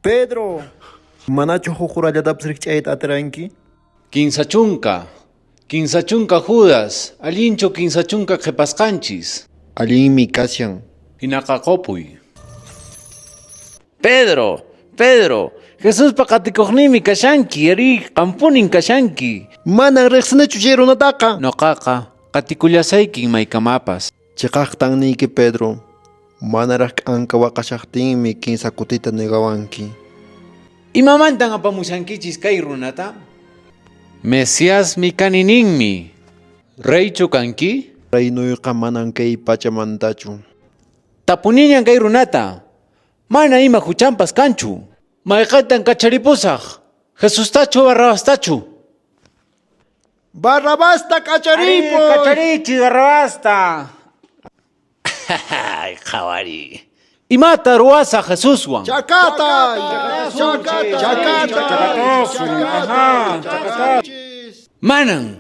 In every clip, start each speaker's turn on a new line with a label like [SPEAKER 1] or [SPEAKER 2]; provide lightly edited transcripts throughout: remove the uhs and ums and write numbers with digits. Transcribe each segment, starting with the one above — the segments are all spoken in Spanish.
[SPEAKER 1] Pedro, manachu hukurallatapas rikch'ayta atiranki?
[SPEAKER 2] Kinsa chunka Judas, allinchu kinsa chunka qhipasqanchis.
[SPEAKER 1] Allinmi kashan.
[SPEAKER 2] Hinaqaqupuy. Pedro, Jesús paqatikuqnimi kashanki, ari qampunin kashanki.
[SPEAKER 1] Manan riqsinachu chay runataqa.
[SPEAKER 2] Noqaqa qatikullasaykin maykamapas.
[SPEAKER 1] Chiqaqtanniyki Pedro, manaraq anka waqashaqtinmi kinsa kutita negawanki.
[SPEAKER 2] Imamantan apamushankichis kay runata? Mesiasmi kanininmi. Reychu kanki?
[SPEAKER 1] Reynuyqa manan kay pachamantachu.
[SPEAKER 2] Tapuniñan kay runata. Mana ima huchampas kanchu. Mayqaytan kacharipusaq. Jesustachu Barrabastachu.
[SPEAKER 1] Barrabasta kacharipo.
[SPEAKER 2] Kacharichi Barrabasta. Ay, qhawari. Imata ruwasa Jesuswan.
[SPEAKER 1] Chakata.
[SPEAKER 2] Manan.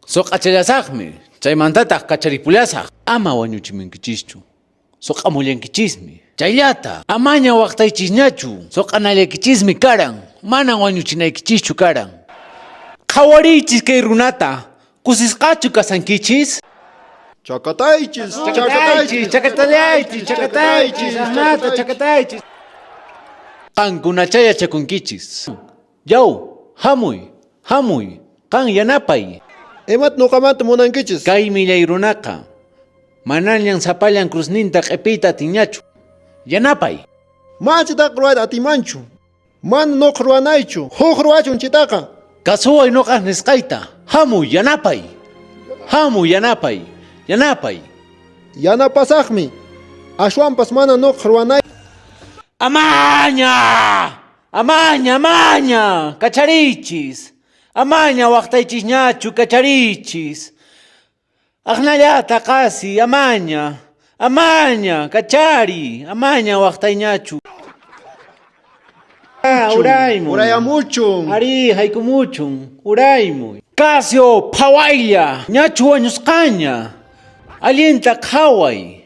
[SPEAKER 2] Soq'achallasaqmi. Chaymantataq kacharipullasaq. Ama wañuchimankichischu. Soq'amullankichismi. Chayllata, amaña waqtaychisñachu. Soq'anallankichismi karan. Manan wañuchinaykichischu karan. Qhawarichis kay runata. Kusisqachu kasankichis?
[SPEAKER 1] Chakataychis.
[SPEAKER 2] Amata, chakataychis. Qankunachaya chakunkichis. Yaw, hamuy. Qan yanapay.
[SPEAKER 1] Imat nuqamanta munankichis.
[SPEAKER 2] Kay millay runaqa. Manallan sapallan cruzninta q'ipiyta tiñachu. Yanapay.
[SPEAKER 1] Manchitaq ruwayta atimanchu. Mana nuqa ruwanaychu. Huk ruwachun chitaqa.
[SPEAKER 2] Kasuway nuqaq nisqayta. Hamuy yanapay.
[SPEAKER 1] Yanapasaqmi. Ashwanpas mana nuqa ruwanay.
[SPEAKER 2] Amaña. Kacharichis. Amaña waqtaychisñachu kacharichis. Aqnallata qasi amaña, kachari, amaña waqtayñachu. Uraymun.
[SPEAKER 1] Urayamuchun.
[SPEAKER 2] Ari haykumuchun, uraymuy. Casio phawaylla, ñachu wañusqaña. Alienta qhaway.